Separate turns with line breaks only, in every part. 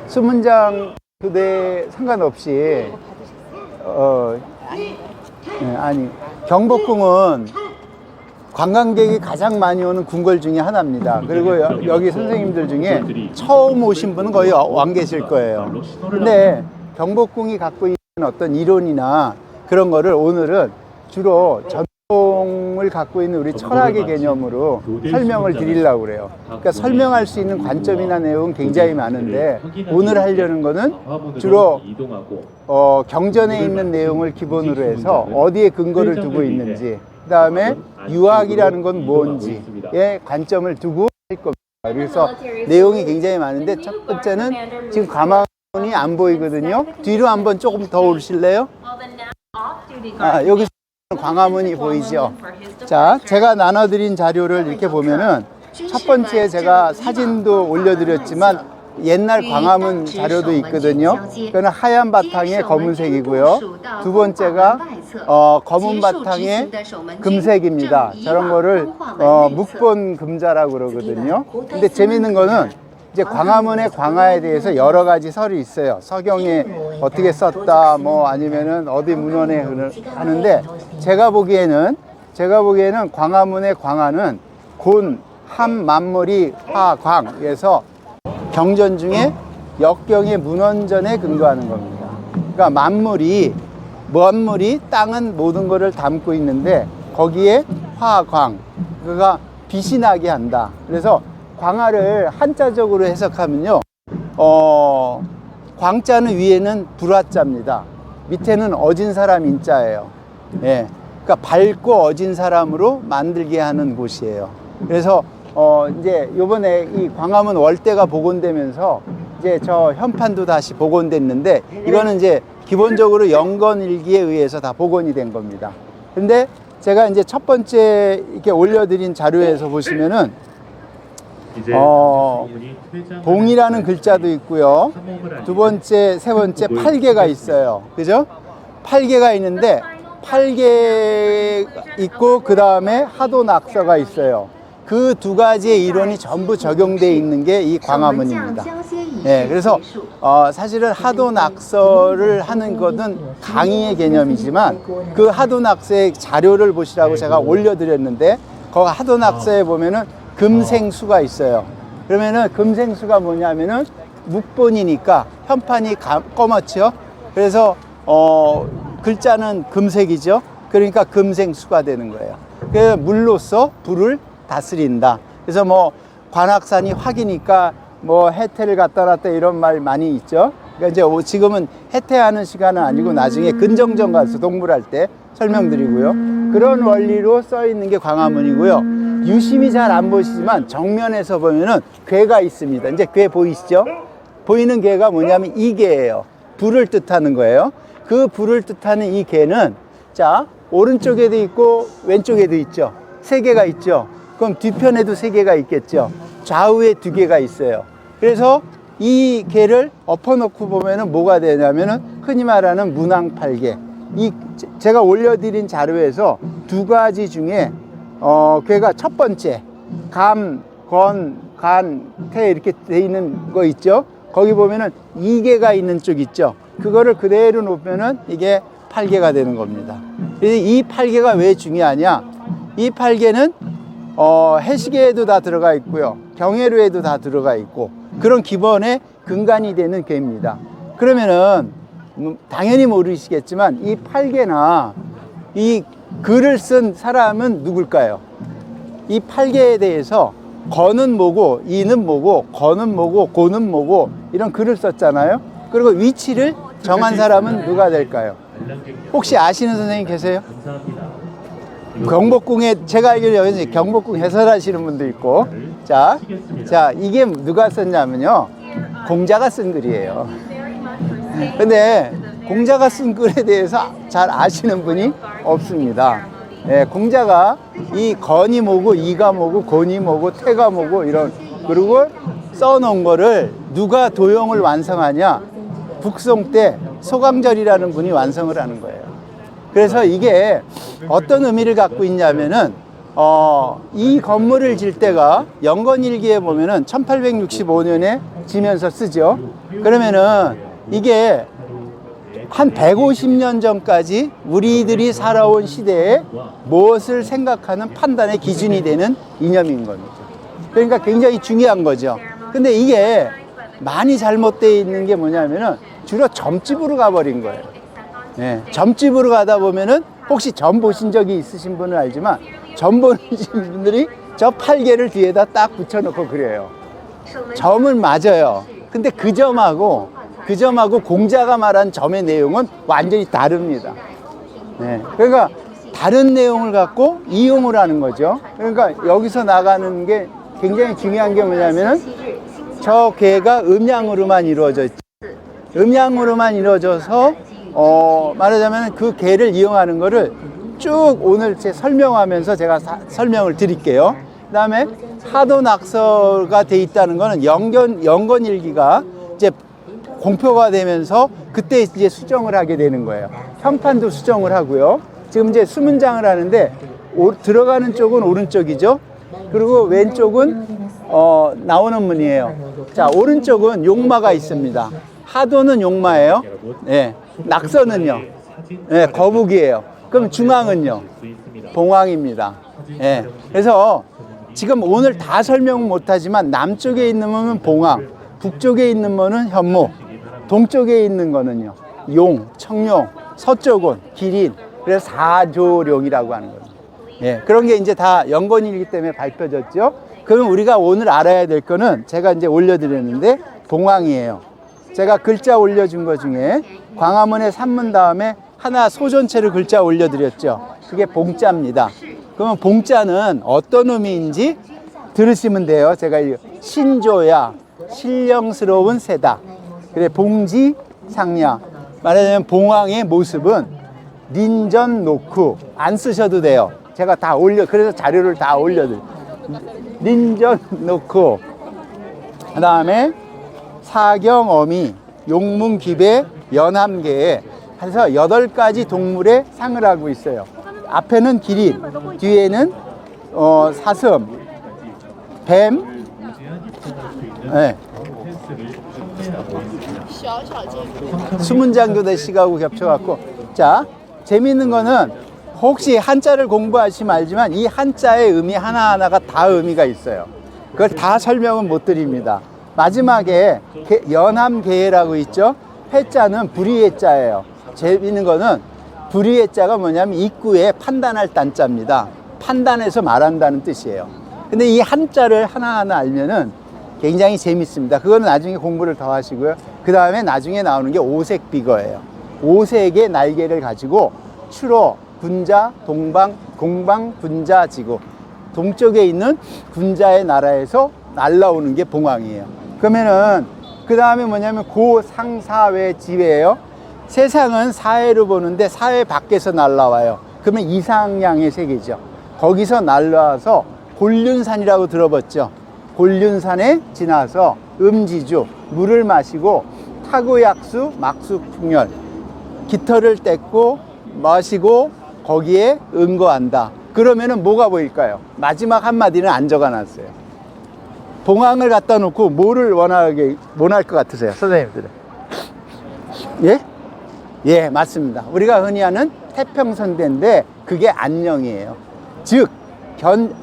수문장 교대 상관없이 아니 경복궁은 관광객이 가장 많이 오는 궁궐 중에 하나입니다. 그리고 여기 선생님들 중에 처음 오신 분은 거의 와 계실 거예요. 근데 경복궁이 갖고 있는 어떤 이론이나 그런 거를 오늘은 주로 전통을 갖고 있는 우리 철학의 개념으로 설명을 드리려고 그래요. 그러니까 설명할 수 있는 관점이나 내용은 굉장히 많은데 오늘 하려는 거는 주로 경전에 있는 내용을 기본으로 해서 어디에 근거를 두고 있는지, 그 다음에 유학이라는 건 뭔지에 관점을 두고 할 겁니다. 그래서 내용이 굉장히 많은데 첫 번째는 지금 과마문이 안 보이거든요. 뒤로 한번 조금 더 오실래요? 여기 광화문이 보이죠? 자, 제가 나눠드린 자료를 이렇게 보면은 첫 번째 제가 사진도 올려드렸지만 옛날 광화문 자료도 있거든요. 그거는 하얀 바탕에 검은색이고요. 두 번째가 검은 바탕에 금색입니다. 저런 거를 묵본 금자라고 그러거든요. 근데 재밌는 거는 이제 광화문의 광화에 대해서 여러 가지 설이 있어요. 서경에 어떻게 썼다, 뭐 아니면은 어디 문헌에 하는데 제가 보기에는 광화문의 광화는 곤, 함, 만물이, 화, 광에서 경전 중에 역경의 문헌전에 근거하는 겁니다. 그러니까 만물이 땅은 모든 것을 담고 있는데 거기에 화, 광, 그가 빛이 나게 한다. 그래서 광화를 한자적으로 해석하면요, 광자는 위에는 불화자입니다. 밑에는 어진 사람 인자예요. 예, 그러니까 밝고 어진 사람으로 만들게 하는 곳이에요. 그래서 이제 요번에 이 광화문 월대가 복원되면서 이제 저 현판도 다시 복원됐는데 이거는 이제 기본적으로 영건일기에 의해서 다 복원이 된 겁니다. 근데 제가 이제 첫 번째 이렇게 올려드린 자료에서 보시면은 봉이라는 글자도 있고요. 두 번째, 세 번째 8개가 있어요. 그죠? 8개가 있는데 8개 있고 그 다음에 하도낙서가 있어요. 그 두 가지의 이론이 전부 적용되어 있는 게 이 광화문입니다. 네, 그래서 사실은 하도낙서를 하는 것은 강의의 개념이지만 그 하도낙서의 자료를 보시라고 제가 올려드렸는데 거기 하도낙서에 보면은 금생수가 있어요. 그러면은 금생수가 뭐냐면은 묵본이니까 현판이 검었죠. 그래서 글자는 금색이죠. 그러니까 금생수가 되는 거예요. 그래서 물로써 불을 다스린다. 그래서 뭐 관악산이 화기니까 뭐 해태를 갖다 놨다 이런 말 많이 있죠. 그러니까 이제 지금은 해태하는 시간은 아니고 나중에 근정전 가서 동물할 때 설명드리고요. 그런 원리로 써 있는 게 광화문이고요. 유심히 잘 안 보시지만 정면에서 보면은 괴가 있습니다. 이제 괴 보이시죠? 보이는 괴가 뭐냐면 이 괴예요. 불을 뜻하는 거예요. 그 불을 뜻하는 이 괴는 자, 오른쪽에도 있고 왼쪽에도 있죠. 세 개가 있죠. 그럼 뒤편에도 세 개가 있겠죠. 좌우에 두 개가 있어요. 그래서 이 개를 엎어놓고 보면은 뭐가 되냐면은 흔히 말하는 문왕팔개. 이 제가 올려드린 자료에서 두 가지 중에 괴가 첫 번째 감, 건, 간, 태 이렇게 돼 있는 거 있죠. 거기 보면은 이 개가 있는 쪽 있죠. 그거를 그대로 놓으면은 이게 팔개가 되는 겁니다. 그래서 이 팔개가 왜 중요하냐? 이 팔개는 해시계에도 다 들어가 있고요. 경회로에도 다 들어가 있고 그런 기본의 근간이 되는 괴입니다. 그러면은 당연히 모르시겠지만 이 팔개나 이 글을 쓴 사람은 누굴까요? 이 팔개에 대해서 건은 뭐고 이는 뭐고 건은 뭐고 고는 뭐고 이런 글을 썼잖아요. 그리고 위치를 정한 사람은 누가 될까요? 혹시 아시는 선생님 계세요? 경복궁에 제가 알기로 여기 경복궁 해설하시는 분도 있고 자 이게 누가 썼냐면요 공자가 쓴 글이에요. 근데 공자가 쓴 글에 대해서 잘 아시는 분이 없습니다. 예, 공자가 이 건이 뭐고 이가 뭐고 곤이 뭐고 태가 뭐고 이런 그리고 써놓은 거를 누가 도형을 완성하냐? 북송 때 소강절이라는 분이 완성을 하는 거예요. 그래서 이게 어떤 의미를 갖고 있냐면은 이 건물을 질 때가 영건일기에 보면은 1865년에 지면서 쓰죠. 그러면은 이게 한 150년 전까지 우리들이 살아온 시대에 무엇을 생각하는 판단의 기준이 되는 이념인 겁니다. 그러니까 굉장히 중요한 거죠. 근데 이게 많이 잘못되어 있는 게 뭐냐면은 주로 점집으로 가버린 거예요. 네, 점집으로 가다 보면은 혹시 점 보신 적이 있으신 분은 알지만 점 보신 분들이 저 팔개를 뒤에다 딱 붙여놓고 그래요. 점은 맞아요. 근데 그 점하고 공자가 말한 점의 내용은 완전히 다릅니다. 네, 그러니까 다른 내용을 갖고 이용을 하는 거죠. 그러니까 여기서 나가는 게 굉장히 중요한 게 뭐냐면은 저 개가 음양으로만 이루어져 있죠. 음양으로만 이루어져서 말하자면 그 개를 이용하는 거를 쭉 오늘 제 설명하면서 제가 설명을 드릴게요. 그 다음에 하도낙서가 돼 있다는 거는 영건일기가 이제 공표가 되면서 그때 이제 수정을 하게 되는 거예요. 형판도 수정을 하고요. 지금 이제 수문장을 하는데 들어가는 쪽은 오른쪽이죠. 그리고 왼쪽은 나오는 문이에요. 자, 오른쪽은 용마가 있습니다. 하도는 용마예요. 네. 낙서는요. 네, 거북이에요. 그럼 중앙은요. 봉황입니다. 네. 그래서 지금 오늘 다 설명은 못하지만 남쪽에 있는 거는 봉황, 북쪽에 있는 거는 현무, 동쪽에 있는 거는요. 용, 청룡, 서쪽은 기린. 그래서 사조룡이라고 하는 거예요. 예, 그런 게 이제 다 영건일기 때문에 밝혀졌죠. 그럼 우리가 오늘 알아야 될 거는 제가 이제 올려드렸는데 봉황이에요. 제가 글자 올려준 것 중에 광화문의 산문 다음에 하나 소전체를 글자 올려드렸죠. 그게 봉자입니다. 그러면 봉자는 어떤 의미인지 들으시면 돼요. 제가 신조야, 신령스러운 새다. 그래, 봉지상야. 말하자면 봉황의 모습은 린전 노쿠. 안 쓰셔도 돼요. 제가 다 그래서 자료를 다 올려드려요. 린전 노쿠. 그 다음에 사경어미, 용문기배, 연함계에 해서 8가지 동물의 상을 하고 있어요. 앞에는 기린, 뒤에는 사슴, 뱀, 네. 수문장교대 시가하고 겹쳐갖고. 자, 재미있는 거는 혹시 한자를 공부하시면 알지만 이 한자의 의미 하나하나가 다 의미가 있어요. 그걸 다 설명은 못 드립니다. 마지막에 연함계라고 있죠. 해자는 불의해자예요. 재미있는 거는 불의해자가 뭐냐면 입구에 판단할 단자입니다. 판단해서 말한다는 뜻이에요. 근데 이 한자를 하나하나 알면은 굉장히 재밌습니다. 그거는 나중에 공부를 더 하시고요. 그 다음에 나중에 나오는 게 오색비거예요. 오색의 날개를 가지고 추로, 군자, 동방, 공방, 군자, 지구. 동쪽에 있는 군자의 나라에서 날라오는 게 봉황이에요. 그러면은 그 다음에 뭐냐면 고상사회 지회예요. 세상은 사회로 보는데 사회 밖에서 날라와요. 그러면 이상양의 세계죠. 거기서 날라와서 곤륜산이라고 들어봤죠. 곤륜산에 지나서 음지주, 물을 마시고 타구약수, 막수풍열, 깃털을 떼고 마시고 거기에 응거한다. 그러면은 뭐가 보일까요? 마지막 한마디는 안 적어놨어요. 봉황을 갖다 놓고 뭐를 원할 것 같으세요? 선생님들은. 예? 예, 맞습니다. 우리가 흔히 하는 태평성대인데 그게 안녕이에요. 즉,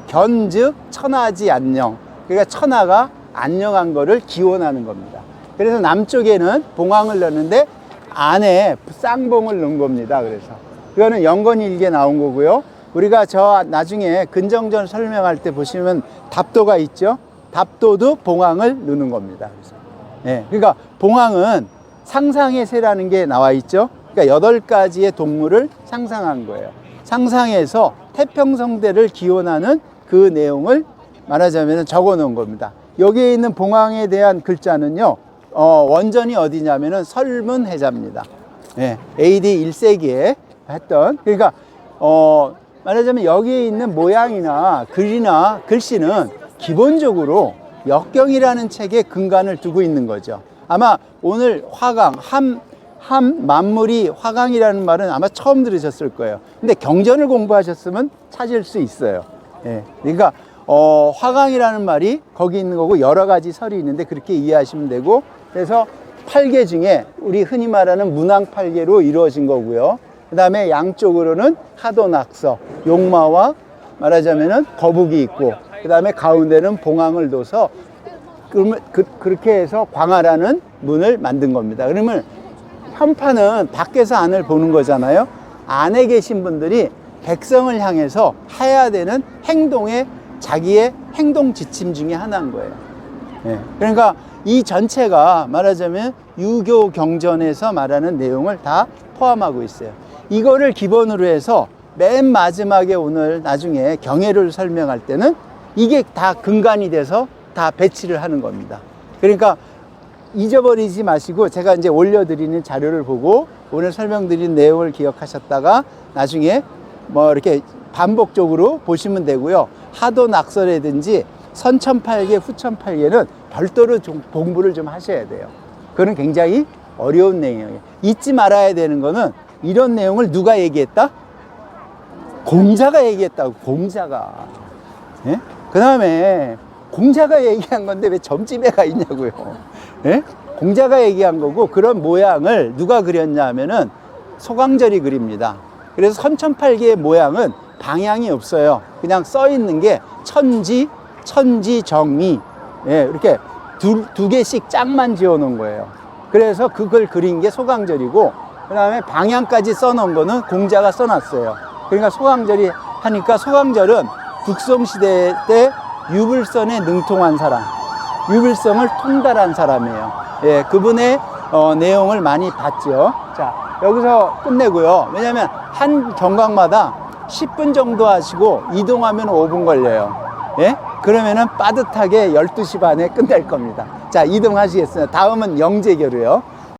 견즉 천하지 안녕. 그러니까 천하가 안녕한 거를 기원하는 겁니다. 그래서 남쪽에는 봉황을 넣는데 안에 쌍봉을 넣은 겁니다. 그래서 그거는 영건일기에 나온 거고요. 우리가 저 나중에 근정전 설명할 때 보시면 답도가 있죠. 답도도 봉황을 넣는 겁니다. 그래서 예, 그러니까 봉황은 상상의 새라는 게 나와 있죠. 그러니까 8가지의 동물을 상상한 거예요. 상상해서 태평성대를 기원하는 그 내용을 말하자면 적어 놓은 겁니다. 여기에 있는 봉황에 대한 글자는요, 원전이 어디냐면은 설문해자입니다. 예, AD 1세기에 했던, 그러니까, 말하자면 여기에 있는 모양이나 글이나 글씨는 기본적으로 역경이라는 책에 근간을 두고 있는 거죠. 아마 오늘 화강, 만물이 화강이라는 말은 아마 처음 들으셨을 거예요. 근데 경전을 공부하셨으면 찾을 수 있어요. 예, 그러니까 화강이라는 말이 거기 있는 거고 여러 가지 설이 있는데 그렇게 이해하시면 되고, 그래서 팔계 중에 우리 흔히 말하는 문왕팔계로 이루어진 거고요. 그 다음에 양쪽으로는 하도낙서, 용마와 말하자면은 거북이 있고, 그 다음에 가운데는 봉황을 둬서 그렇게 해서 광화라는 문을 만든 겁니다. 그러면 현판은 밖에서 안을 보는 거잖아요. 안에 계신 분들이 백성을 향해서 해야 되는 행동에 자기의 행동 지침 중에 하나인 거예요. 예. 그러니까 이 전체가 말하자면 유교 경전에서 말하는 내용을 다 포함하고 있어요. 이거를 기본으로 해서 맨 마지막에 오늘 나중에 경애를 설명할 때는 이게 다 근간이 돼서 다 배치를 하는 겁니다. 그러니까 잊어버리지 마시고 제가 이제 올려드리는 자료를 보고 오늘 설명드린 내용을 기억하셨다가 나중에 뭐 이렇게 반복적으로 보시면 되고요. 하도낙서라든지 선천팔계, 후천팔계는 별도로 좀 공부를 좀 하셔야 돼요. 그거는 굉장히 어려운 내용이에요. 잊지 말아야 되는 거는 이런 내용을 누가 얘기했다? 공자가 얘기했다고. 공자가. 예? 그 다음에 공자가 얘기한 건데 왜 점집에가 있냐고요. 예? 공자가 얘기한 거고, 그런 모양을 누가 그렸냐 하면은 소강절이 그립니다. 그래서 선천팔계의 모양은 방향이 없어요. 그냥 써 있는 게 천지, 정미, 예, 이렇게 두 개씩 짝만 지어 놓은 거예요. 그래서 그걸 그린 게 소강절이고, 그 다음에 방향까지 써 놓은 거는 공자가 써 놨어요. 그러니까 소강절이 하니까, 소강절은 국성시대 때 유불선에 능통한 사람, 유불성을 통달한 사람이에요. 예, 그분의 내용을 많이 봤죠. 자, 여기서 끝내고요. 왜냐면 한 경각마다 10분 정도 하시고 이동하면 5분 걸려요. 예? 그러면은 빠듯하게 12시 반에 끝낼 겁니다. 자, 이동하시겠습니다. 다음은 영재교로요.